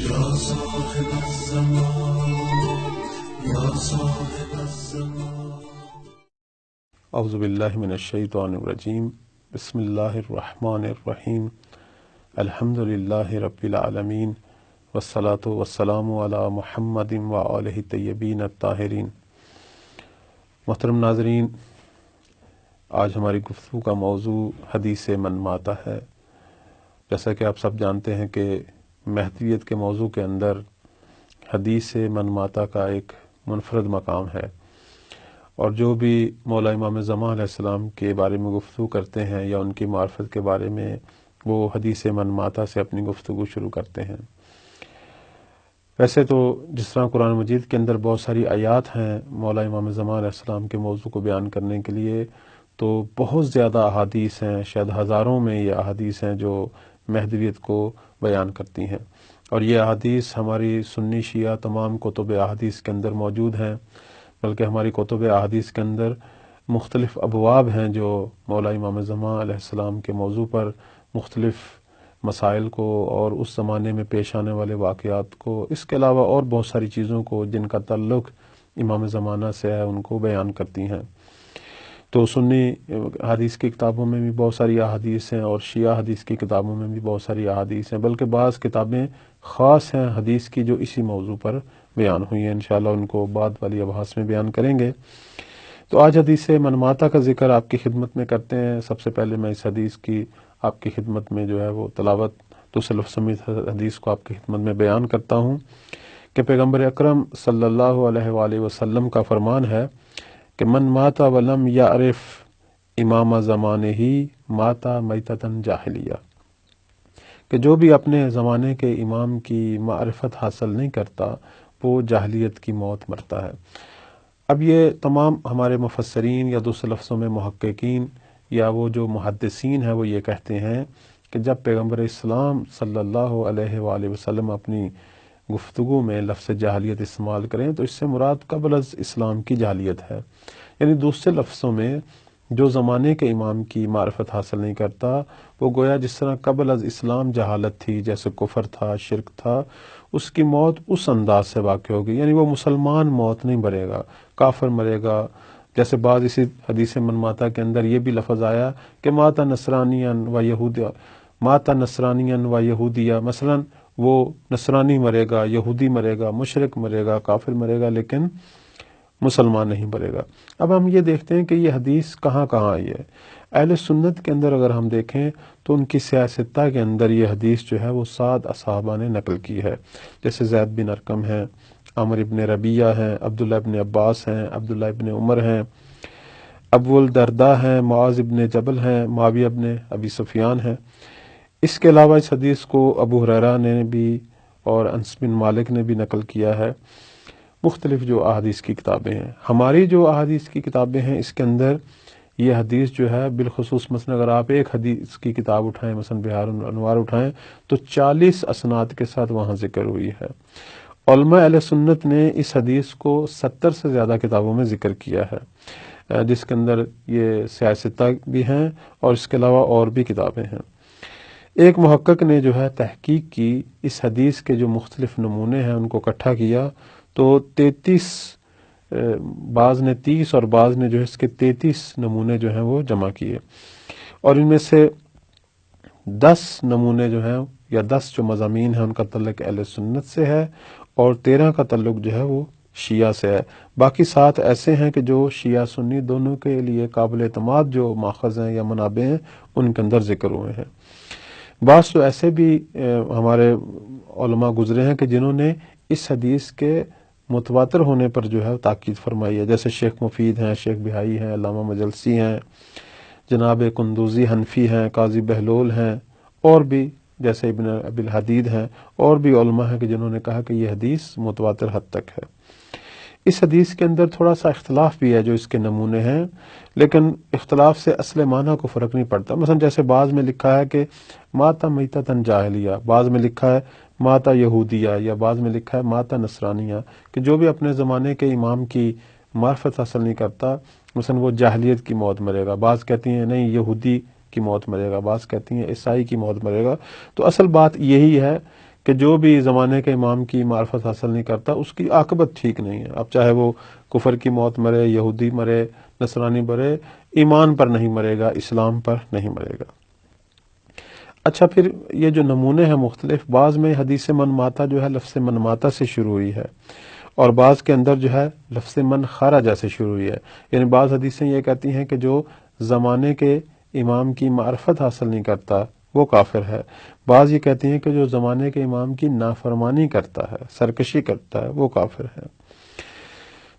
یا صاحب الزمان یا صاحب الزمان۔ اعوذ باللہ من الشیطان الرجیم، بسم اللہ الرحمن الرحیم، الحمد للہ رب العالمین، والصلاة والسلام علی محمد وآلہ الطیبین الطاہرین۔ محترم ناظرین، آج ہماری گفتگو کا موضوع حدیث من ماتا ہے۔ جیسا کہ آپ سب جانتے ہیں کہ مہدویت کے موضوع کے اندر حدیث من ماتا کا ایک منفرد مقام ہے، اور جو بھی مولا امام زمان علیہ السلام کے بارے میں گفتگو کرتے ہیں یا ان کی معرفت کے بارے میں، وہ حدیث من ماتا سے اپنی گفتگو شروع کرتے ہیں۔ ویسے تو جس طرح قرآن مجید کے اندر بہت ساری آیات ہیں مولا امام زمان علیہ السلام کے موضوع کو بیان کرنے کے لیے، تو بہت زیادہ احادیث ہیں، شاید ہزاروں میں یہ احادیث ہیں جو مہدویت کو بیان کرتی ہیں، اور یہ احادیث ہماری سنی شیعہ تمام کتب احادیث کے اندر موجود ہیں، بلکہ ہماری کتب احادیث کے اندر مختلف ابواب ہیں جو مولا امام زمان علیہ السلام کے موضوع پر مختلف مسائل کو اور اس زمانے میں پیش آنے والے واقعات کو، اس کے علاوہ اور بہت ساری چیزوں کو جن کا تعلق امام زمانہ سے ہے، ان کو بیان کرتی ہیں۔ تو سنی حدیث کی کتابوں میں بھی بہت ساری احادیث ہیں، اور شیعہ حدیث کی کتابوں میں بھی بہت ساری احادیث ہیں، بلکہ بعض کتابیں خاص ہیں حدیث کی جو اسی موضوع پر بیان ہوئی ہیں۔ انشاءاللہ ان کو بعد والی ابحاث میں بیان کریں گے۔ تو آج حدیث من ماتا کا ذکر آپ کی خدمت میں کرتے ہیں۔ سب سے پہلے میں اس حدیث کی آپ کی خدمت میں جو ہے وہ تلاوت تسلف سمیت حدیث کو آپ کی خدمت میں بیان کرتا ہوں کہ پیغمبر اکرم صلی اللہ علیہ وآلہ وسلم کا فرمان ہے کہ من ماتا ولم یعرف امام زمانے ہی ماتا میتتن جاہلیہ، کہ جو بھی اپنے زمانے کے امام کی معرفت حاصل نہیں کرتا وہ جاہلیت کی موت مرتا ہے۔ اب یہ تمام ہمارے مفسرین یا دوسرے لفظوں میں محققین یا وہ جو محدثین ہیں وہ یہ کہتے ہیں کہ جب پیغمبر اسلام صلی اللہ علیہ وآلہ وسلم اپنی گفتگو میں لفظ جاہلیت استعمال کریں تو اس سے مراد قبل از اسلام کی جاہلیت ہے، یعنی دوسرے لفظوں میں جو زمانے کے امام کی معرفت حاصل نہیں کرتا وہ گویا جس طرح قبل از اسلام جہالت تھی، جیسے کفر تھا، شرک تھا، اس کی موت اس انداز سے واقع ہوگی، یعنی وہ مسلمان موت نہیں مرے گا، کافر مرے گا۔ جیسے بعض اسی حدیث من ماتا کے اندر یہ بھی لفظ آیا کہ ماتا نصرانین و یہودیہ، ماتا نصرانین و یہودیہ، مثلا وہ نصرانی مرے گا، یہودی مرے گا، مشرک مرے گا، کافر مرے گا، لیکن مسلمان نہیں مرے گا۔ اب ہم یہ دیکھتے ہیں کہ یہ حدیث کہاں کہاں آئی ہے۔ اہل سنت کے اندر اگر ہم دیکھیں تو ان کی سیاستہ کے اندر یہ حدیث جو ہے وہ 7 اصحابہ نے نقل کی ہے، جیسے زید بن ارقم ہیں، عامر ابن ربیعہ ہیں، عبداللہ ابن عباس ہیں، عبداللہ ابن عمر ہیں، ابو الدرداء ہیں، معاذ ابن جبل ہیں، معاویہ ابن ابی سفیان ہیں۔ اس کے علاوہ اس حدیث کو ابو ہریرہ نے بھی اور انس بن مالک نے بھی نقل کیا ہے۔ مختلف جو احادیث کی کتابیں ہیں، ہماری جو احادیث کی کتابیں ہیں اس کے اندر یہ حدیث جو ہے بالخصوص، مثلا اگر آپ ایک حدیث کی کتاب اٹھائیں، مثلا بہار الانوار اٹھائیں، تو 40 اسناد کے ساتھ وہاں ذکر ہوئی ہے۔ علماء اہل سنت نے اس حدیث کو 70 سے زیادہ کتابوں میں ذکر کیا ہے، جس کے اندر یہ سیاستہ بھی ہیں اور اس کے علاوہ اور بھی کتابیں ہیں۔ ایک محقق نے جو ہے تحقیق کی، اس حدیث کے جو مختلف نمونے ہیں ان کو اکٹھا کیا، تو 33 بعض نے 30 اور بعض نے جو ہے اس کے 33 نمونے جو ہیں وہ جمع کیے، اور ان میں سے 10 نمونے جو ہیں یا 10 جو مضامین ہیں ان کا تعلق اہل سنت سے ہے، اور 13 کا تعلق جو ہے وہ شیعہ سے ہے۔ باقی 7 ایسے ہیں کہ جو شیعہ سنی دونوں کے لیے قابل اعتماد جو ماخذ ہیں یا منابع ہیں ان کے اندر ذکر ہوئے ہیں۔ بعض تو ایسے بھی ہمارے علماء گزرے ہیں کہ جنہوں نے اس حدیث کے متواتر ہونے پر جو ہے تاکید فرمائی ہے، جیسے شیخ مفید ہیں، شیخ بہائی ہیں، علامہ مجلسی ہیں، جناب قندوزی حنفی ہیں، قاضی بہلول ہیں، اور بھی جیسے ابن ابی الحدید ہیں، اور بھی علماء ہیں کہ جنہوں نے کہا کہ یہ حدیث متواتر حد تک ہے۔ اس حدیث کے اندر تھوڑا سا اختلاف بھی ہے جو اس کے نمونے ہیں، لیکن اختلاف سے اصل معنی کو فرق نہیں پڑتا۔ مثلا جیسے بعض میں لکھا ہے کہ ماتا میتتن جاہلیہ، بعض میں لکھا ہے ماتا یہودیہ، یا بعض میں لکھا ہے ماتا نصرانیہ، کہ جو بھی اپنے زمانے کے امام کی معرفت حاصل نہیں کرتا مثلا وہ جاہلیت کی موت مرے گا۔ بعض کہتی ہیں نہیں یہودی کی موت مرے گا، بعض کہتی ہیں عیسائی کی موت مرے گا۔ تو اصل بات یہی ہے کہ جو بھی زمانے کے امام کی معرفت حاصل نہیں کرتا اس کی عاقبت ٹھیک نہیں ہے. اب چاہے وہ کفر کی موت مرے، یہودی مرے، نصرانی مرے، ایمان پر نہیں مرے گا، اسلام پر نہیں مرے گا. اچھا، پھر یہ جو نمونے ہیں مختلف، بعض میں حدیث من ماتا جو ہے لفظ من ماتا سے شروع ہوئی ہے، اور بعض کے اندر جو ہے لفظ من خرج سے شروع ہوئی ہے. یعنی بعض حدیثیں یہ کہتی ہیں کہ جو زمانے کے امام کی معرفت حاصل نہیں کرتا وہ کافر ہے. بعض یہ کہتی ہیں کہ جو زمانے کے امام کی نافرمانی کرتا ہے، سرکشی کرتا ہے، وہ کافر ہے.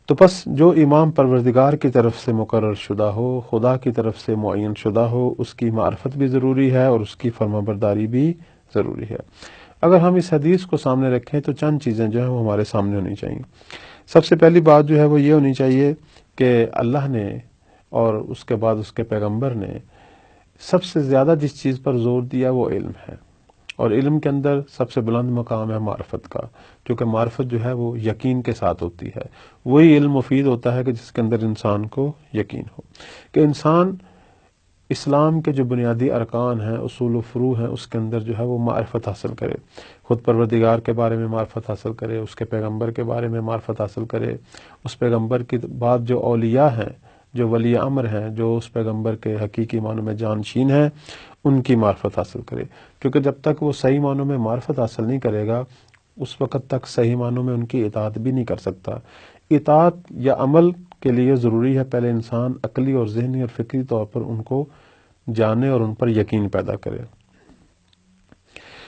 تو پس جو امام پروردگار کی طرف سے مقرر شدہ ہو، خدا کی طرف سے معین شدہ ہو، اس کی معرفت بھی ضروری ہے اور اس کی فرمانبرداری بھی ضروری ہے. اگر ہم اس حدیث کو سامنے رکھیں تو چند چیزیں جو ہیں وہ ہمارے سامنے ہونی چاہیے. سب سے پہلی بات جو ہے وہ یہ ہونی چاہیے کہ اللہ نے اور اس کے بعد اس کے پیغمبر نے سب سے زیادہ جس چیز پر زور دیا وہ علم ہے، اور علم کے اندر سب سے بلند مقام ہے معرفت کا، کیونکہ معرفت جو ہے وہ یقین کے ساتھ ہوتی ہے. وہی علم مفید ہوتا ہے کہ جس کے اندر انسان کو یقین ہو، کہ انسان اسلام کے جو بنیادی ارکان ہیں، اصول و فروع ہیں، اس کے اندر جو ہے وہ معرفت حاصل کرے، خود پروردگار کے بارے میں معرفت حاصل کرے، اس کے پیغمبر کے بارے میں معرفت حاصل کرے، اس پیغمبر کی بعد جو اولیاء ہیں، جو ولی امر ہیں، جو اس پیغمبر کے حقیقی معنوں میں جانشین ہیں، ان کی معرفت حاصل کرے. کیونکہ جب تک وہ صحیح معنوں میں معرفت حاصل نہیں کرے گا اس وقت تک صحیح معنوں میں ان کی اطاعت بھی نہیں کر سکتا. اطاعت یا عمل کے لیے ضروری ہے پہلے انسان عقلی اور ذہنی اور فکری طور پر ان کو جانے اور ان پر یقین پیدا کرے.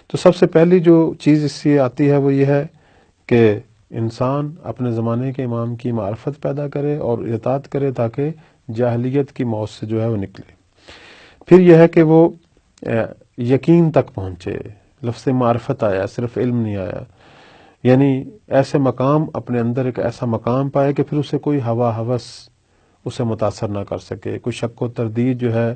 تو سب سے پہلی جو چیز اس سے آتی ہے وہ یہ ہے کہ انسان اپنے زمانے کے امام کی معرفت پیدا کرے اور اطاعت کرے تاکہ جاہلیت کی موت سے جو ہے وہ نکلے. پھر یہ ہے کہ وہ یقین تک پہنچے. لفظ معرفت آیا، صرف علم نہیں آیا. یعنی ایسے مقام اپنے اندر ایک ایسا مقام پائے کہ پھر اسے کوئی ہوا ہوس اسے متاثر نہ کر سکے، کوئی شک و تردید جو ہے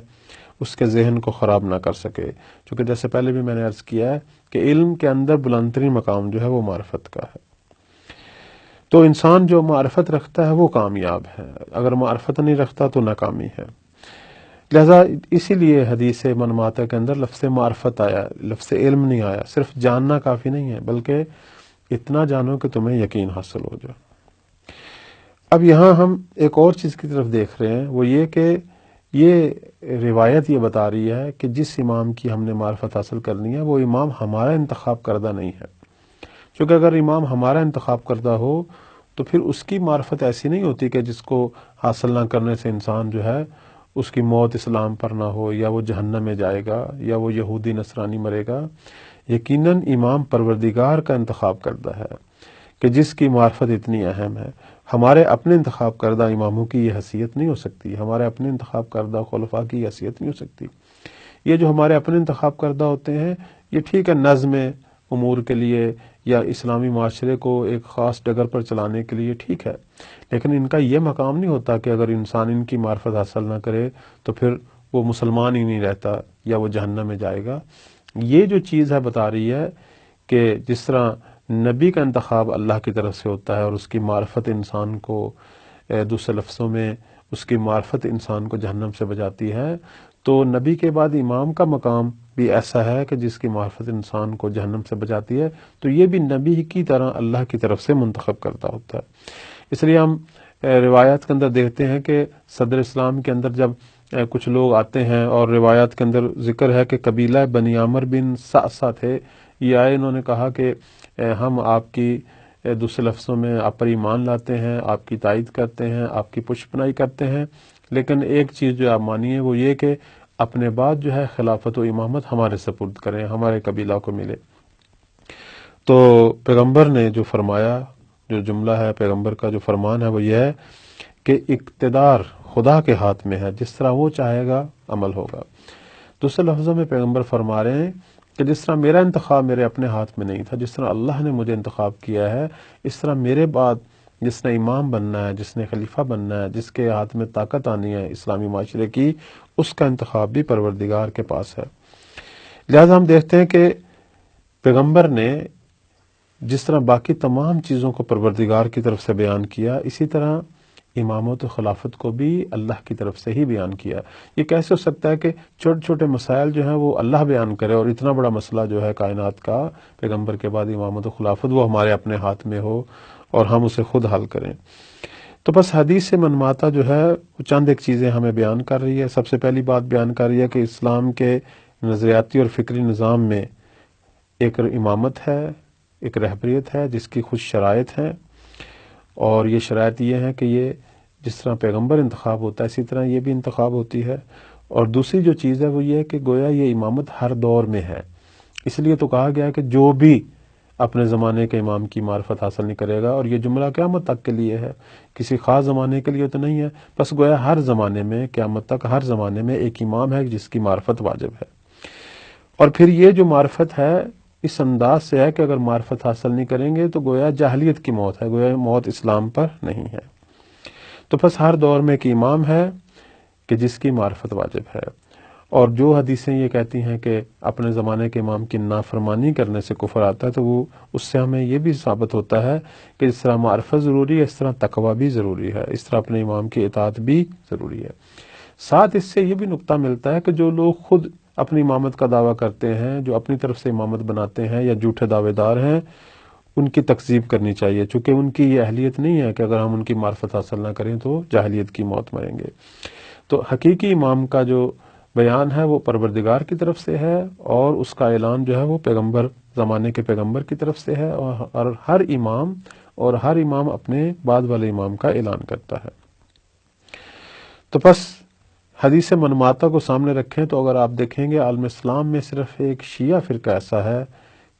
اس کے ذہن کو خراب نہ کر سکے. چونکہ جیسے پہلے بھی میں نے عرض کیا ہے کہ علم کے اندر بلند ترین مقام جو ہے وہ معرفت کا ہے. تو انسان جو معرفت رکھتا ہے وہ کامیاب ہے، اگر معرفت نہیں رکھتا تو ناکامی ہے. لہذا اسی لیے حدیث من ماتا کے اندر لفظ معرفت آیا، لفظ علم نہیں آیا. صرف جاننا کافی نہیں ہے بلکہ اتنا جانو کہ تمہیں یقین حاصل ہو جائے. اب یہاں ہم ایک اور چیز کی طرف دیکھ رہے ہیں، وہ یہ کہ یہ روایت یہ بتا رہی ہے کہ جس امام کی ہم نے معرفت حاصل کرنی ہے وہ امام ہمارا انتخاب کردہ نہیں ہے. چونکہ اگر امام ہمارا انتخاب کردہ ہو تو پھر اس کی معرفت ایسی نہیں ہوتی کہ جس کو حاصل نہ کرنے سے انسان جو ہے اس کی موت اسلام پر نہ ہو، یا وہ جہنم میں جائے گا، یا وہ یہودی نصرانی مرے گا. یقیناً امام پروردگار کا انتخاب کردہ ہے کہ جس کی معرفت اتنی اہم ہے. ہمارے اپنے انتخاب کردہ اماموں کی یہ حیثیت نہیں ہو سکتی، ہمارے اپنے انتخاب کردہ خلفاء کی یہ حیثیت نہیں ہو سکتی. یہ جو ہمارے اپنے انتخاب کردہ ہوتے ہیں یہ ٹھیک ہے نظم امور کے لیے یا اسلامی معاشرے کو ایک خاص ڈگر پر چلانے کے لیے ٹھیک ہے، لیکن ان کا یہ مقام نہیں ہوتا کہ اگر انسان ان کی معرفت حاصل نہ کرے تو پھر وہ مسلمان ہی نہیں رہتا یا وہ جہنم میں جائے گا. یہ جو چیز ہے بتا رہی ہے کہ جس طرح نبی کا انتخاب اللہ کی طرف سے ہوتا ہے اور اس کی معرفت انسان کو، دوسرے لفظوں میں اس کی معرفت انسان کو جہنم سے بچاتی ہے، تو نبی کے بعد امام کا مقام بھی ایسا ہے کہ جس کی معرفت انسان کو جہنم سے بچاتی ہے. تو یہ بھی نبی کی طرح اللہ کی طرف سے منتخب کرتا ہوتا ہے. اس لیے ہم روایات کے اندر دیکھتے ہیں کہ صدر اسلام کے اندر جب کچھ لوگ آتے ہیں، اور روایات کے اندر ذکر ہے کہ قبیلہ بنی عامر بن سعصع تھے، یہ آئے، انہوں نے کہا کہ ہم آپ کی، دوسرے لفظوں میں آپ پر ایمان لاتے ہیں، آپ کی تائید کرتے ہیں، آپ کی پشت پناہی کرتے ہیں، لیکن ایک چیز جو آپ مانیے وہ یہ کہ اپنے بعد جو ہے خلافت و امامت ہمارے سپرد کریں، ہمارے قبیلہ کو ملے. تو پیغمبر نے جو فرمایا، جو جملہ ہے پیغمبر کا جو فرمان ہے وہ یہ ہے کہ اقتدار خدا کے ہاتھ میں ہے، جس طرح وہ چاہے گا عمل ہوگا. دوسرے لفظوں میں پیغمبر فرما رہے ہیں کہ جس طرح میرا انتخاب میرے اپنے ہاتھ میں نہیں تھا، جس طرح اللہ نے مجھے انتخاب کیا ہے، اس طرح میرے بعد جس نے امام بننا ہے، جس نے خلیفہ بننا ہے، جس کے ہاتھ میں طاقت آنی ہے اسلامی معاشرے کی، اس کا انتخاب بھی پروردگار کے پاس ہے. لہذا ہم دیکھتے ہیں کہ پیغمبر نے جس طرح باقی تمام چیزوں کو پروردگار کی طرف سے بیان کیا، اسی طرح امامت و خلافت کو بھی اللہ کی طرف سے ہی بیان کیا۔ یہ کیسے ہو سکتا ہے کہ چھوٹے چھوٹے مسائل جو ہیں وہ اللہ بیان کرے اور اتنا بڑا مسئلہ جو ہے کائنات کا پیغمبر کے بعد امامت و خلافت وہ ہمارے اپنے ہاتھ میں ہو اور ہم اسے خود حل کریں؟ تو بس حدیث سے منماتا جو ہے وہ چند ایک چیزیں ہمیں بیان کر رہی ہے۔ سب سے پہلی بات بیان کر رہی ہے کہ اسلام کے نظریاتی اور فکری نظام میں ایک امامت ہے، ایک رہبریت ہے جس کی خود شرائط ہیں، اور یہ شرائط یہ ہیں کہ یہ جس طرح پیغمبر انتخاب ہوتا ہے اسی طرح یہ بھی انتخاب ہوتی ہے۔ اور دوسری جو چیز ہے وہ یہ ہے کہ گویا یہ امامت ہر دور میں ہے، اس لیے تو کہا گیا ہے کہ جو بھی اپنے زمانے کے امام کی معرفت حاصل نہیں کرے گا، اور یہ جملہ قیامت تک کے لیے ہے، کسی خاص زمانے کے لیے تو نہیں ہے، بس گویا ہر زمانے میں قیامت تک ہر زمانے میں ایک امام ہے جس کی معرفت واجب ہے۔ اور پھر یہ جو معرفت ہے اس انداز سے ہے کہ اگر معرفت حاصل نہیں کریں گے تو گویا جاہلیت کی موت ہے، گویا موت اسلام پر نہیں ہے۔ تو بس ہر دور میں ایک امام ہے کہ جس کی معرفت واجب ہے، اور جو حدیثیں یہ کہتی ہیں کہ اپنے زمانے کے امام کی نافرمانی کرنے سے کفر آتا ہے، تو وہ اس سے ہمیں یہ بھی ثابت ہوتا ہے کہ جس طرح معرفت ضروری ہے اس طرح تقوی بھی ضروری ہے، اس طرح اپنے امام کی اطاعت بھی ضروری ہے۔ ساتھ اس سے یہ بھی نقطہ ملتا ہے کہ جو لوگ خود اپنی امامت کا دعویٰ کرتے ہیں، جو اپنی طرف سے امامت بناتے ہیں یا جھوٹے دعوے دار ہیں، ان کی تکذیب کرنی چاہیے، چونکہ ان کی یہ اہلیت نہیں ہے کہ اگر ہم ان کی معرفت حاصل نہ کریں تو جاہلیت کی موت مریں گے۔ تو حقیقی امام کا جو بیان ہے وہ پروردگار کی طرف سے ہے، اور اس کا اعلان جو ہے وہ پیغمبر زمانے کے پیغمبر کی طرف سے ہے، اور ہر امام اپنے بعد والے امام کا اعلان کرتا ہے۔ تو بس حدیث منماتا کو سامنے رکھیں تو اگر آپ دیکھیں گے عالم اسلام میں صرف ایک شیعہ فرقہ ایسا ہے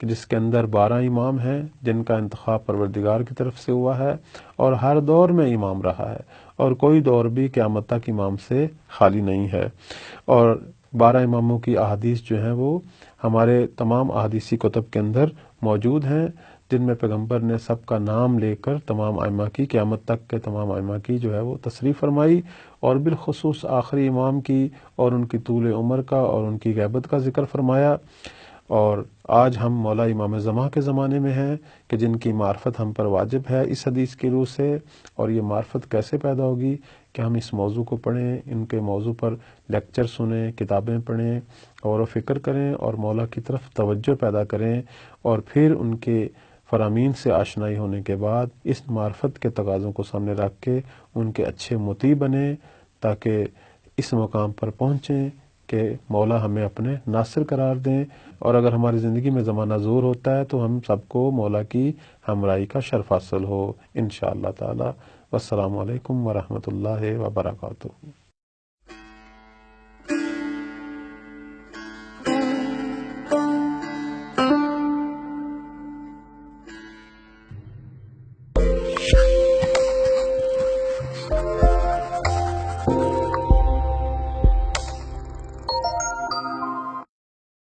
کہ جس کے اندر 12 امام ہیں جن کا انتخاب پروردگار کی طرف سے ہوا ہے، اور ہر دور میں امام رہا ہے، اور کوئی دور بھی قیامت تک امام سے خالی نہیں ہے۔ اور 12 اماموں کی احادیث جو ہیں وہ ہمارے تمام احادیثی کتب کے اندر موجود ہیں، جن میں پیغمبر نے سب کا نام لے کر تمام ائمہ کی، قیامت تک کے تمام ائمہ کی جو ہے وہ تصریح فرمائی، اور بالخصوص آخری امام کی اور ان کی طول عمر کا اور ان کی غیبت کا ذکر فرمایا۔ اور آج ہم مولا امام زمان کے زمانے میں ہیں کہ جن کی معرفت ہم پر واجب ہے اس حدیث کی روح سے، اور یہ معرفت کیسے پیدا ہوگی کہ ہم اس موضوع کو پڑھیں، ان کے موضوع پر لیکچر سنیں، کتابیں پڑھیں، غور و فکر کریں، اور مولا کی طرف توجہ پیدا کریں، اور پھر ان کے فرامین سے آشنائی ہونے کے بعد اس معرفت کے تقاضوں کو سامنے رکھ کے ان کے اچھے مطیع بنیں، تاکہ اس مقام پر پہنچیں کہ مولا ہمیں اپنے ناصر قرار دیں، اور اگر ہماری زندگی میں زمانہ زور ہوتا ہے تو ہم سب کو مولا کی ہمراہی کا شرف حاصل ہو انشاءاللہ تعالی۔ والسلام علیکم ورحمۃ اللہ وبرکاتہ۔